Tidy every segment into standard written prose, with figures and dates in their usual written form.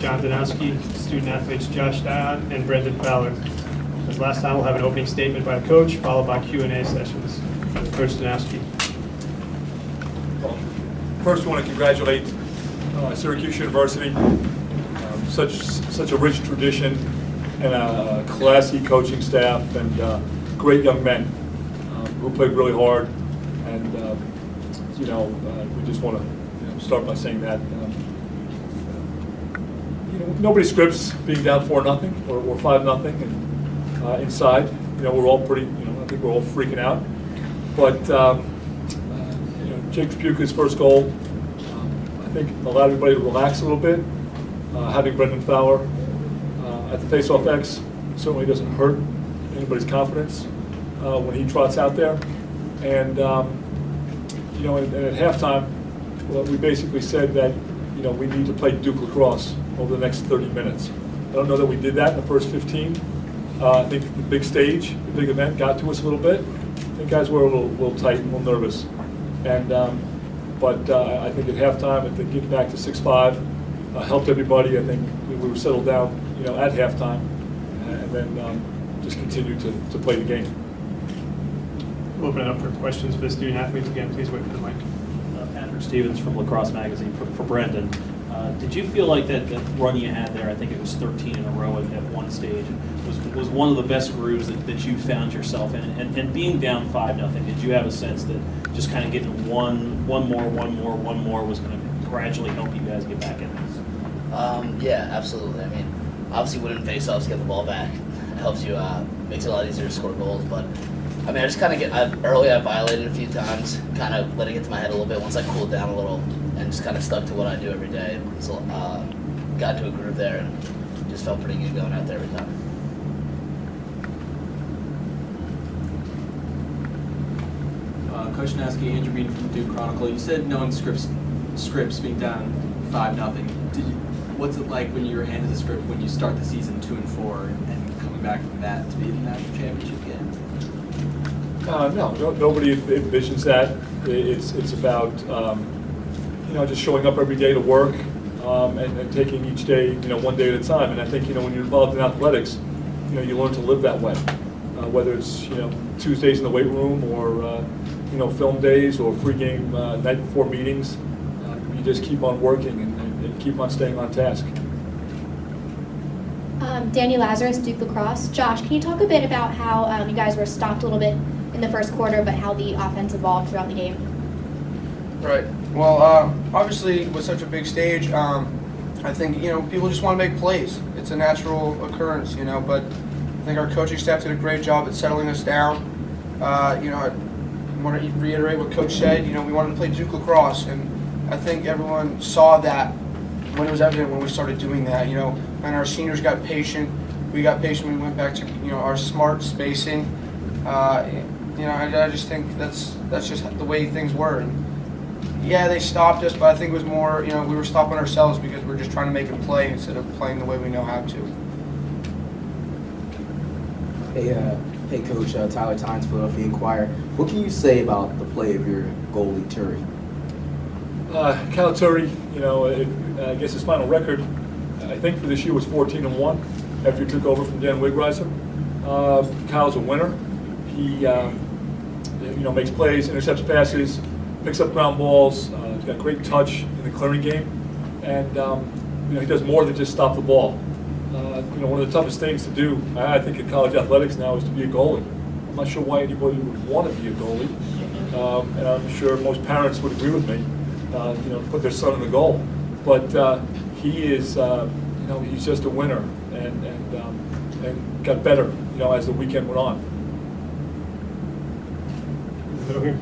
John Danowski, student athletes Josh Dion and Brendan Fowler. As last time, we'll have an opening statement by the coach, followed by Q&A sessions. Coach Danowski. Well, first, I want to congratulate Syracuse University. Such a rich tradition and a classy coaching staff and great young men who played really hard. And we just want to start by saying that. Nobody scripts being down 4-0 or 5-0, and inside, we're all pretty. I think we're all freaking out. But Jake Tripucka's first goal, I think allowed everybody to relax a little bit. Having Brendan Fowler at the face-off X certainly doesn't hurt anybody's confidence when he trots out there. And and at halftime, we basically said that we need to play Duke lacrosse over the next 30 minutes. I don't know that we did that in the first 15. I think the big stage, the big event got to us a little bit. I think guys were a little tight, a little nervous. And but I think at halftime, I think getting back to 6-5 helped everybody. I think we were settled down, at halftime, and then just continued to play the game. We'll open it up for questions for the student athletes. Again, please wait for the mic. Patrick Stevens from Lacrosse Magazine for Brendan. Did you feel like that run you had there, I think it was 13 in a row at one stage, was one of the best grooves that you found yourself in? And being down 5-0, did you have a sense that just kind of getting one more was going to gradually help you guys get back in this? Yeah, absolutely. I mean, obviously winning face-offs, get the ball back, it helps you, makes it a lot easier to score goals, but I mean, I just kind of I violated a few times, kind of let it get to my head a little bit once I cooled down a little and just kind of stuck to what I do every day. So, got into a groove there and just felt pretty good going out there every time. Coach Danowski, Andrew Bean from Duke Chronicle. You said knowing scripts being down 5-0. What's it like when you were handed the script when you start the season 2-4 and coming back from that to be the national championship game? No, nobody envisions that. It's about just showing up every day to work and taking each day one day at a time. And I think when you're involved in athletics, you learn to live that way. Whether it's Tuesdays in the weight room or film days or pregame night before meetings, you just keep on working and keep on staying on task. Danny Lazarus, Duke Lacrosse. Josh, can you talk a bit about how you guys were stopped a little bit in the first quarter, but how the offense evolved throughout the game? Right. Well, obviously, with such a big stage, I think people just want to make plays. It's a natural occurrence, But I think our coaching staff did a great job at settling us down. I want to reiterate what Coach said. We wanted to play Duke Lacrosse, and I think everyone saw that when it was evident when we started doing that. And our seniors got patient. We got patient when we went back to our smart spacing. I just think that's just the way things were. And yeah, they stopped us, but I think it was more, we were stopping ourselves because we're just trying to make a play instead of playing the way we know how to. Hey, Coach, Tyler Tynes, Philadelphia Inquirer. What can you say about the play of your goalie, Turi? Kyle Turi, I guess his final record, I think for this year was 14-1 after he took over from Dan Wigreiser. Kyle's a winner. He, makes plays, intercepts passes, picks up ground balls. He's got great touch in the clearing game, and he does more than just stop the ball. One of the toughest things to do, I think, in college athletics now is to be a goalie. I'm not sure why anybody would want to be a goalie, and I'm sure most parents would agree with me. To put their son in the goal, but he is, he's just a winner, and got better, as the weekend went on. Middle here.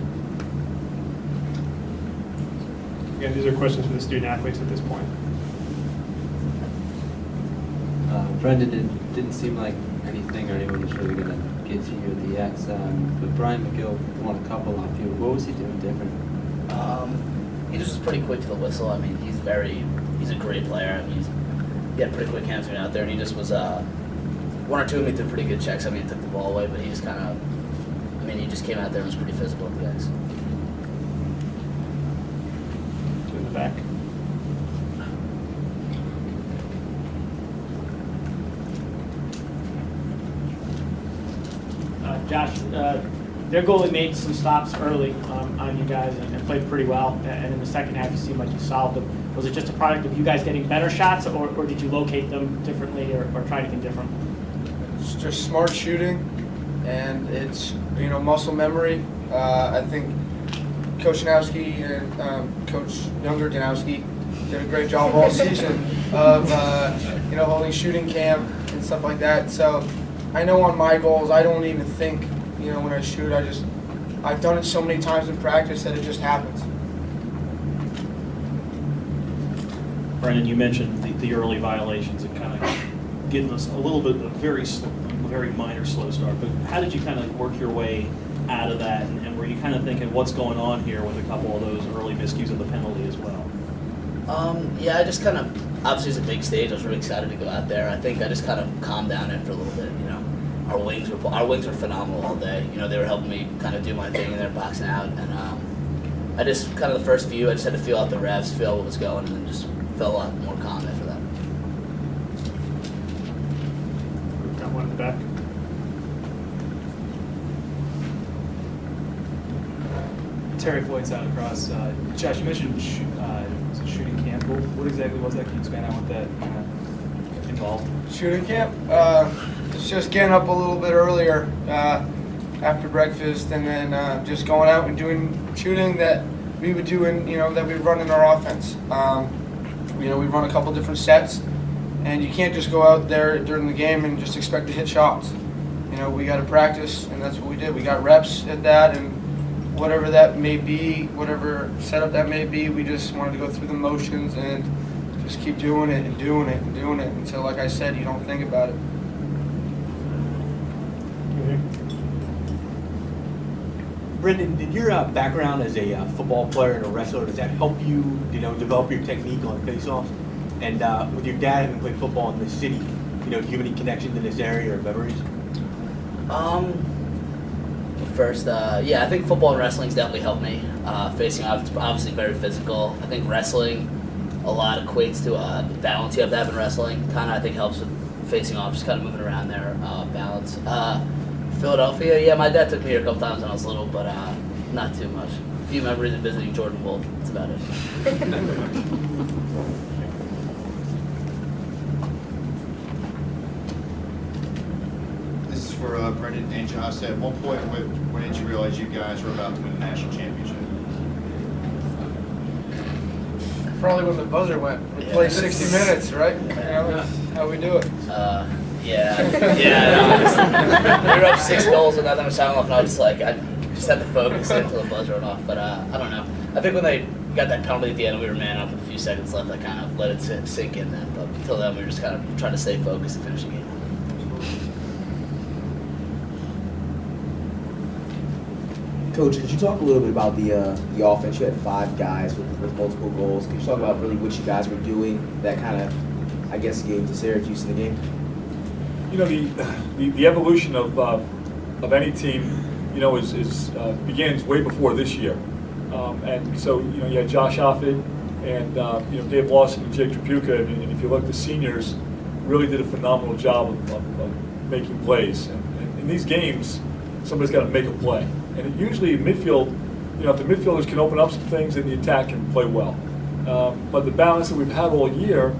Again, these are questions for the student athletes at this point. Brendan didn't seem like anything or anyone was really going to get to you at the X, but Brian McGill won a couple off you. What was he doing different? He just was pretty quick to the whistle. I mean, he's a great player. I mean, he had pretty quick hands out there, and he just was one or two of them did pretty good checks. I mean, he took the ball away, but he just kind of, he just came out there and was pretty physical with the guys. To the back. Josh, their goalie made some stops early on you guys and played pretty well. And in the second half, you seemed like you solved them. Was it just a product of you guys getting better shots, or did you locate them differently, or try anything different? It's just smart shooting, and it's muscle memory. I think Coach Danowski and Coach Younger Danowski did a great job all season of holding shooting camp and stuff like that. So I know on my goals, I don't even think when I shoot. I've done it so many times in practice that it just happens. Brendan, you mentioned the early violations and kind of getting us a little bit of very minor slow start. But how did you kind of work your way out of that? And were you kind of thinking what's going on here with a couple of those early miscues of the penalty as well? Yeah, I just kind of, obviously it's a big stage. I was really excited to go out there. I think I just kind of calmed down after a little bit. Our wings were phenomenal all day. They were helping me kind of do my thing, and they're boxing out. And I just kind of the first few, I just had to feel out the refs, feel what was going, and then just felt a lot more calm after that. We've got one in the back. Terry Floyd's out across. Josh, you mentioned shooting camp. What exactly was that? Can you expand on what that kind of involved? Shooting camp? It's just getting up a little bit earlier after breakfast, and then just going out and doing shooting that we would do that we run in our offense. We run a couple different sets, and you can't just go out there during the game and just expect to hit shots. We got to practice, and that's what we did. We got reps at that, and whatever that may be, whatever setup that may be, we just wanted to go through the motions and just keep doing it and doing it and doing it until, like I said, you don't think about it. Brendan, did your background as a football player and a wrestler, does that help you, develop your technique on face-offs? And with your dad having played football in this city, do you have any connection to this area or memories? First, yeah, I think football and wrestling's definitely helped me. Facing off, it's obviously very physical. I think wrestling a lot equates to the balance you have to have in wrestling. Kind of, I think, helps with facing off, just kind of moving around there, balance. Philadelphia, yeah, my dad took me here a couple times when I was little, but not too much. A few memories of visiting Jordan Wolf. That's about it. This is for Brendan and Josh. At one point, when did you realize you guys were about to win a national championship? Probably when the buzzer went. We played 60 minutes, right? That's how we do it. Yeah. We were up 6 goals with that much time left, and I was like, I just had to focus until the buzzer went off. But I don't know. I think when they got that penalty at the end, we were man up with a few seconds left. I kind of let it sink in then. But until then, we were just kind of trying to stay focused and finish the game. Coach, could you talk a little bit about the offense? You had 5 guys with multiple goals. Could you talk about really what you guys were doing that kind of, I guess, gave to Syracuse in the game? The evolution of any team, begins way before this year. And so, you had Josh Offit and, Dave Lawson and Jake Trapuka. And if you look, the seniors really did a phenomenal job of making plays. And in these games, somebody's got to make a play. And usually in midfield, if the midfielders can open up some things, then the attack can play well. But the balance that we've had all year,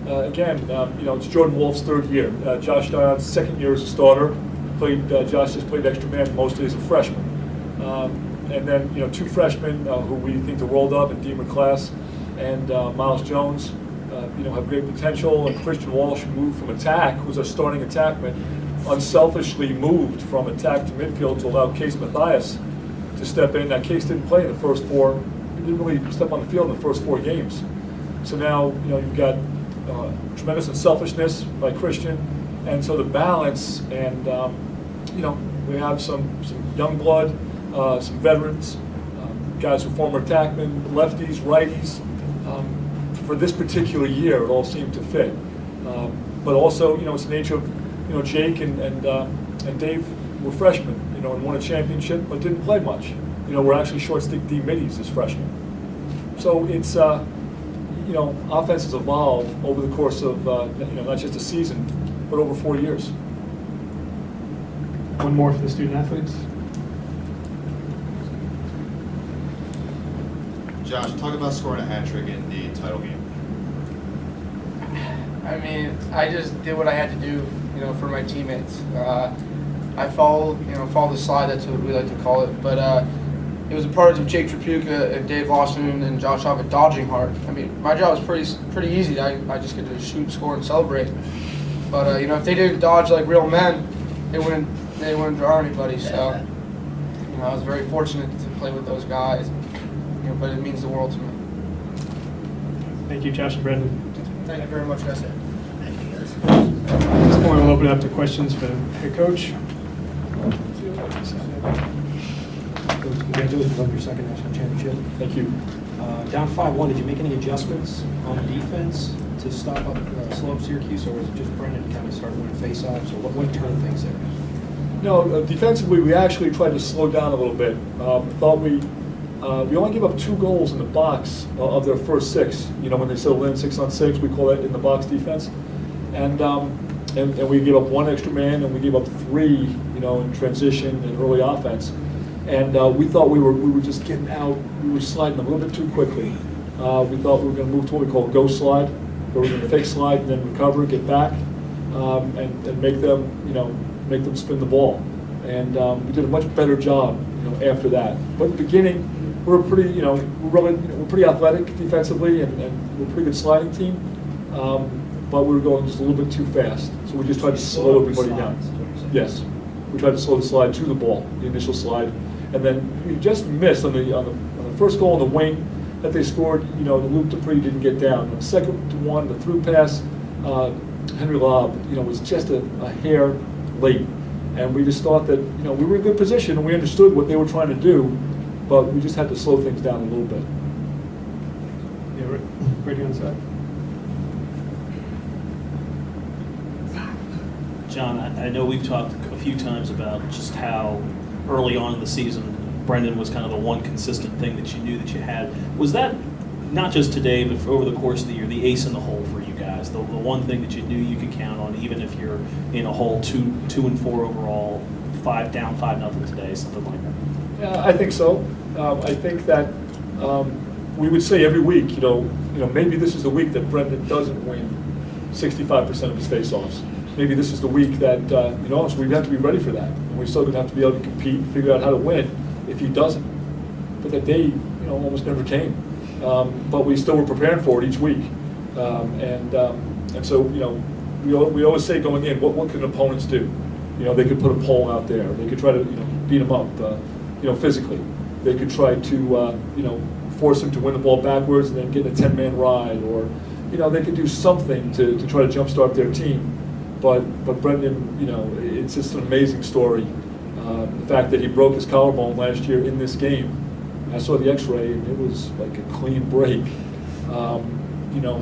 again, it's Jordan Wolf's 3rd year. Josh Dion's 2nd year as a starter. Josh just played extra man mostly as a freshman. And then, 2 freshmen who we think the world of, and Dean McClass and Miles Jones, have great potential. And Christian Walsh moved from attack, who's a starting attackman, unselfishly moved from attack to midfield to allow Case Mathias to step in. Now, Case didn't play in the first 4. He didn't really step on the field in the first 4 games. So now, you've got tremendous unselfishness by Christian, and so the balance, and we have some young blood, some veterans, guys who are former attackmen, lefties, righties. For this particular year, it all seemed to fit. But also, it's the nature of, Jake and Dave were freshmen, and won a championship, but didn't play much. We're actually short stick D middies as freshmen. So it's offenses evolve over the course of not just a season, but over 4 years. One more for the student athletes. Josh, talk about scoring a hat trick in the title game. I mean, I just did what I had to do, for my teammates. I followed the slide. That's what we like to call it. But it was a part of Jake Trapuka and Dave Lawson and Josh Hobbit dodging hard. I mean, my job was pretty easy. I just get to shoot, score, and celebrate. But if they didn't dodge like real men, they wouldn't draw anybody. So I was very fortunate to play with those guys. But it means the world to me. Thank you, Josh and Brendan. Thank you very much, guys. Thank you, guys. At this point, we'll open it up to questions for the head coach. Congratulations on your second national championship. Thank you. Down 5-1, did you make any adjustments on defense to stop up slow up Syracuse, or was it just Brendan kind of started winning face-offs, or what turned things there? No, defensively, we actually tried to slow down a little bit. Thought we only gave up 2 goals in the box of their first 6. When they settled in 6-on-6, we call that in the box defense. And we gave up 1 extra man, and we gave up 3, in transition and early offense. And we thought we were just getting out. We were sliding a little bit too quickly. We thought we were going to move to what we call a go slide, where we're going to fake slide and then recover, get back, and make them spin the ball. And we did a much better job, after that. But at the beginning, we're pretty, we're pretty athletic defensively, and we're a pretty good sliding team. But we were going just a little bit too fast, so we just tried to slow everybody down. Yes, we tried to slow the slide to the ball, the initial slide, and then we just missed on the first goal on the wing that they scored. The Luke Dupree didn't get down. On the second one, the through pass, Henry Lobb, was just a hair late, and we just thought that we were in good position and we understood what they were trying to do, but we just had to slow things down a little bit. Yeah, ready on the side. John, I know we've talked a few times about just how early on in the season, Brendan was kind of the one consistent thing that you knew that you had. Was that, not just today, but over the course of the year, the ace in the hole for you guys, the one thing that you knew you could count on, even if you're in a hole 2-4 overall, 5-0 today, something like that? Yeah, I think so. I think that we would say every week, maybe this is the week that Brendan doesn't win 65% of his face-offs. Maybe this is the week that, so we have to be ready for that. And we're still going to have to be able to compete and figure out how to win if he doesn't. But that day, almost never came. But we still were preparing for it each week. And so, we always say going in, what can opponents do? They could put a pole out there. They could try to, beat him up, physically. They could try to, force him to win the ball backwards and then get a 10-man ride. Or, they could do something to try to jumpstart their team. But Brendan, it's just an amazing story. The fact that he broke his collarbone last year in this game. I saw the x-ray and it was like a clean break.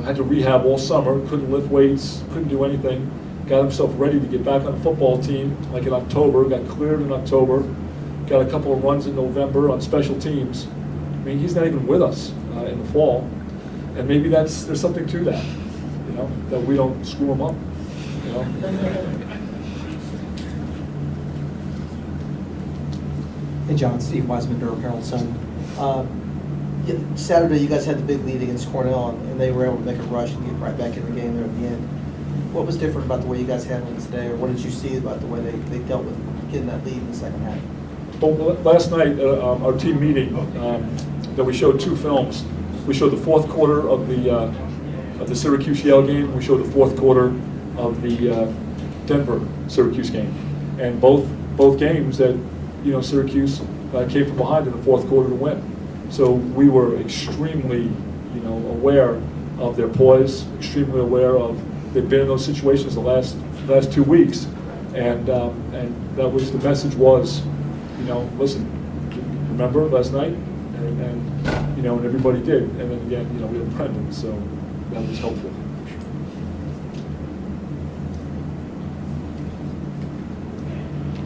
Had to rehab all summer, couldn't lift weights, couldn't do anything. Got himself ready to get back on the football team like in October, got cleared in October, got a couple of runs in November on special teams. I mean, he's not even with us in the fall. And maybe there's something to that, that we don't screw him up. Hey John, Steve Wiseman, Durham Herald Sun. Saturday you guys had the big lead against Cornell and they were able to make a rush and get right back in the game there at the end. What was different about the way you guys handled it today, or what did you see about the way they dealt with getting that lead in the second half? Well, last night, our team meeting, that we showed 2 films. We showed the fourth quarter of the Syracuse-Yale game. We showed the fourth quarter of the Denver-Syracuse game, and both games that Syracuse came from behind in the fourth quarter to win. So we were extremely aware of their poise, extremely aware of they've been in those situations the last 2 weeks, and that was the message was, listen, remember last night, and everybody did, and then again we had Brendan, so that was helpful.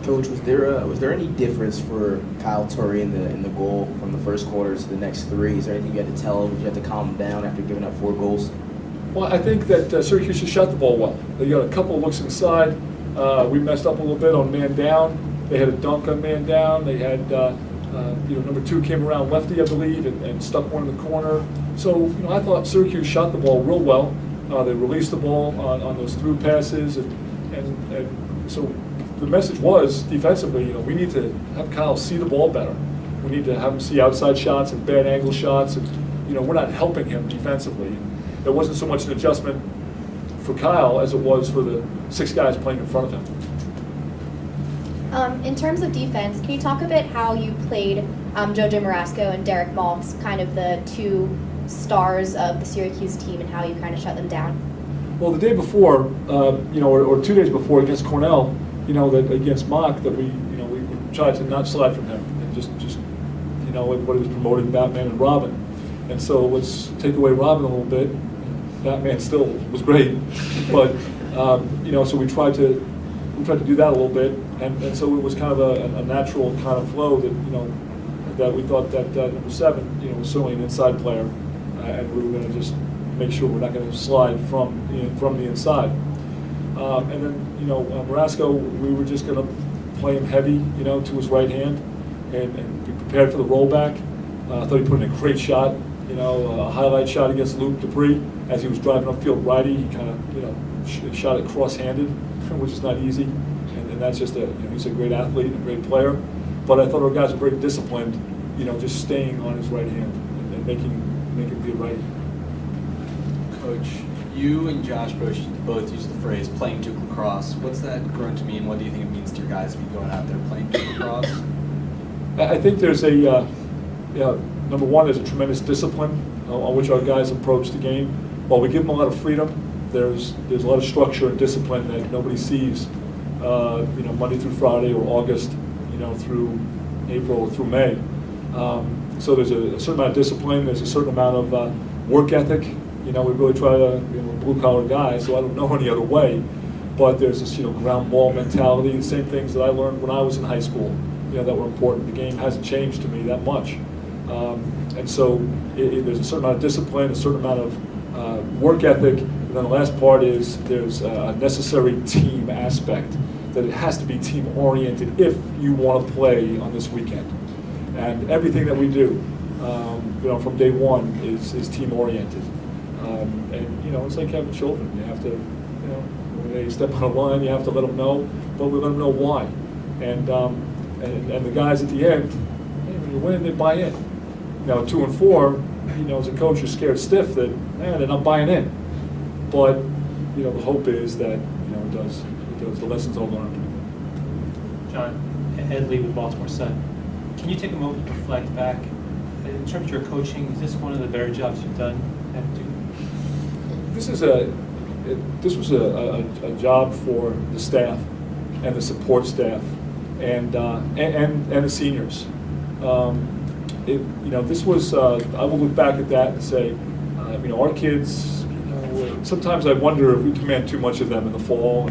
Coach, was there any difference for Kyle Torrey in the goal from the first quarter to the next 3? Is there anything you had to tell him? Did you have to calm him down after giving up 4 goals? Well, I think that Syracuse just shot the ball well. They got a couple of looks inside. We messed up a little bit on man down, They had a dunk on man down. They had, number 2 came around lefty, I believe, and stuck one in the corner. So, I thought Syracuse shot the ball real well. They released the ball on those through passes, and so the message was defensively, we need to have Kyle see the ball better. We need to have him see outside shots and bad angle shots, and we're not helping him defensively. It wasn't so much an adjustment for Kyle as it was for the 6 guys playing in front of him. In terms of defense, can you talk a bit how you played JoJo Marasco and Derek Maltz, kind of the 2 stars of the Syracuse team, and how you kind of shut them down? Well, the day before, or 2 days before against Cornell, that against Mock, that we tried to not slide from him and just everybody was promoting Batman and Robin, and so let's take away Robin a little bit. Batman still was great, but so we tried to do that a little bit, and so it was kind of a natural kind of flow that we thought that number 7 was certainly an inside player, and we were going to just make sure we're not going to slide from the inside. And then Marasco, we were just going to play him heavy to his right hand and be prepared for the rollback. I thought he put in a great shot, a highlight shot against Luke Dupree as he was driving upfield righty. He kind of shot it cross-handed, which is not easy, and that's just he's a great athlete and a great player. But I thought our guys were very disciplined, just staying on his right hand and making it be right. Coach, you and Josh Bush both used the phrase playing Duke lacrosse. What's that grown to mean? What do you think it means to your guys to be going out there playing Duke lacrosse? I think there's number one, there's a tremendous discipline on which our guys approach the game. While we give them a lot of freedom, there's a lot of structure and discipline that nobody sees, Monday through Friday or August, through April or through May. So there's a certain amount of discipline. There's a certain amount of work ethic. We really try to, blue collar guy, so I don't know any other way. But there's this, ground ball mentality, the same things that I learned when I was in high school, that were important. The game hasn't changed to me that much. And so there's a certain amount of discipline, a certain amount of work ethic, and then the last part is there's a necessary team aspect, that it has to be team oriented if you want to play on this weekend. And everything that we do, from day one is team oriented. And it's like having children. You have to, when they step on a line, you have to let them know, but we let them know why. And the guys at the end, when you win, they buy in. Now 2 and 4, as a coach, you're scared stiff that they're not buying in. But the hope is that it does. The lessons are learned. John, Ed Lee with Baltimore Sun. Can you take a moment to reflect back in terms of your coaching? Is this one of the better jobs you've done at Duke? This was a job for the staff and the support staff and the seniors. This was I will look back at that and say, our kids. Sometimes I wonder if we command too much of them in the fall.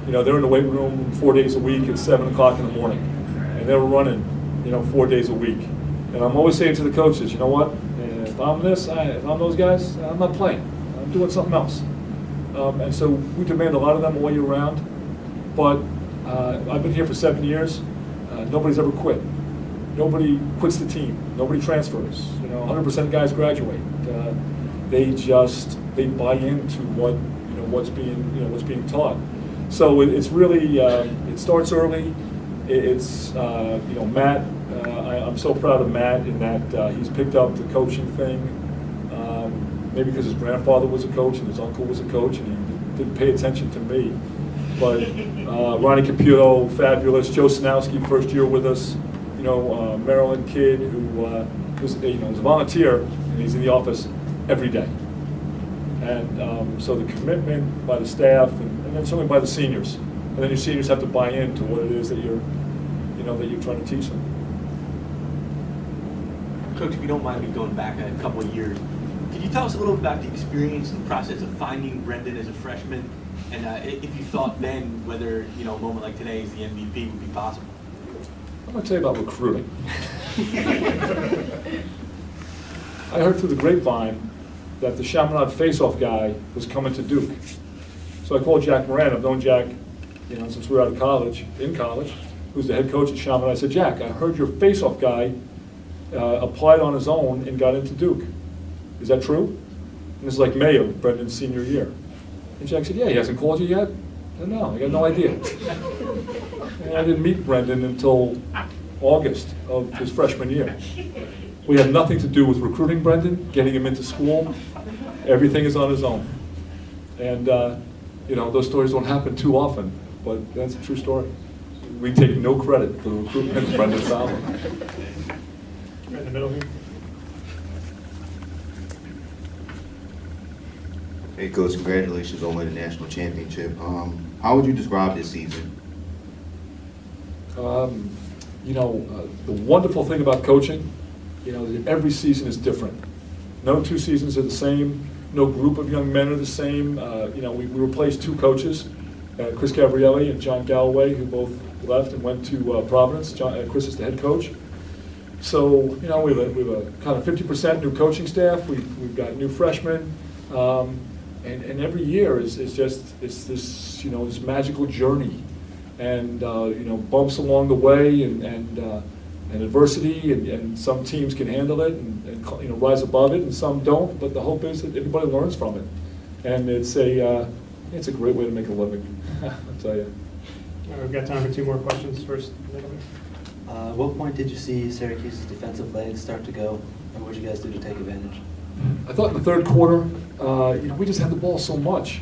They're in the weight room 4 days a week at 7 o'clock in the morning, and they were running, 4 days a week. And I'm always saying to the coaches, you know what? If I'm those guys, I'm not playing. I'm doing something else. And so we demand a lot of them all year round. But I've been here for 7 years. Nobody's ever quit. Nobody quits the team. Nobody transfers. 100% of guys graduate. They buy into what's being taught. So it's really it starts early. It's Matt. I'm so proud of Matt in that he's picked up the coaching thing. Maybe because his grandfather was a coach and his uncle was a coach, and he didn't pay attention to me. But Ronnie Caputo, fabulous. Joe Sinowski, first year with us. Maryland kid who was a volunteer, and he's in the office every day. And so the commitment by the staff, and then certainly by the seniors, and then your seniors have to buy into what it is that you're trying to teach them. Coach, if you don't mind me going back a couple of years, could you tell us a little bit about the experience and process of finding Brendan as a freshman, and if you thought then whether a moment like today as the MVP would be possible? I'm going to tell you about recruiting. I heard through the grapevine that the Chaminade face-off guy was coming to Duke. So I called Jack Moran. I've known Jack, since we were in college, who's the head coach at Shaman. I said, Jack, I heard your face-off guy applied on his own and got into Duke. Is that true? And this is like May of Brendan's senior year. And Jack said, yeah, he hasn't called you yet? I said, no, I got no idea. And I didn't meet Brendan until August of his freshman year. We had nothing to do with recruiting Brendan, getting him into school. Everything is on his own. And, you know, those stories don't happen too often, but that's a true story. We take no credit for the recruitment of Brendan Fowler. Right in the middle here. Hey, Coach, congratulations on winning the national championship. How would you describe this season? You know, the wonderful thing about coaching, you know, that every season is different. No two seasons are the same. No group of young men are the same. You know, we replaced two coaches, Chris Gabrielli and John Galloway, who both left and went to Providence. Chris is the head coach. So, you know, we have a kind of 50% new coaching staff. We've got new freshmen. And every year is this, you know, this magical journey. And, you know, bumps along the way and adversity, and some teams can handle it and you know, rise above it, and some don't. But the hope is that everybody learns from it, and it's a great way to make a living. I'll tell you. All right, we've got time for two more questions. First, At what point did you see Syracuse's defensive legs start to go, and what did you guys do to take advantage? I thought in the third quarter, you know, we just had the ball so much.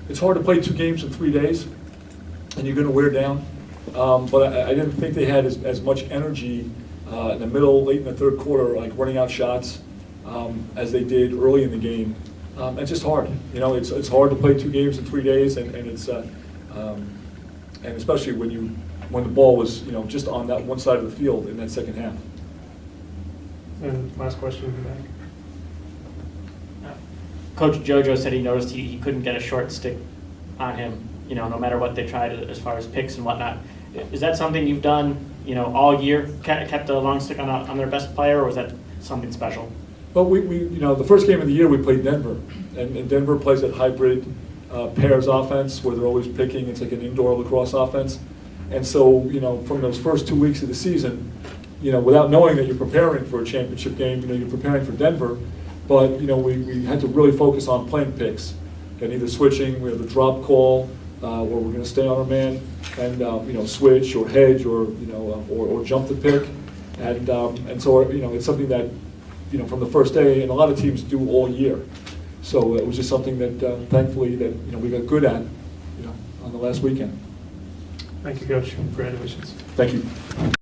It's hard to play 2 games in 3 days, and you're going to wear down. But I didn't think they had as much energy in the middle, late in the third quarter, like running out shots, as they did early in the game. It's just hard. You know, it's hard to play 2 games in 3 days, and it's and especially when the ball was, you know, just on that one side of the field in that second half. and last question in the back. Coach JoJo said he noticed he couldn't get a short stick on him, you know, no matter what they tried as far as picks and whatnot. Is that something you've done, you know, all year, kept a long stick on their best player, or was that something special? Well, we you know, the first game of the year we played Denver, and Denver plays that hybrid pairs offense where they're always picking. It's like an indoor lacrosse offense. And so, you know, from those first 2 weeks of the season, you know, without knowing that you're preparing for a championship game, you know, you're preparing for Denver. But, you know, we had to really focus on playing picks and either switching, we have the drop call, where we're going to stay on our man and, you know, switch or hedge or, you know, or jump the pick. And so, you know, it's something that, you know, from the first day, and a lot of teams do all year. So it was just something that, thankfully, that, you know, we got good at, you know, on the last weekend. Thank you, Coach. Congratulations. Thank you.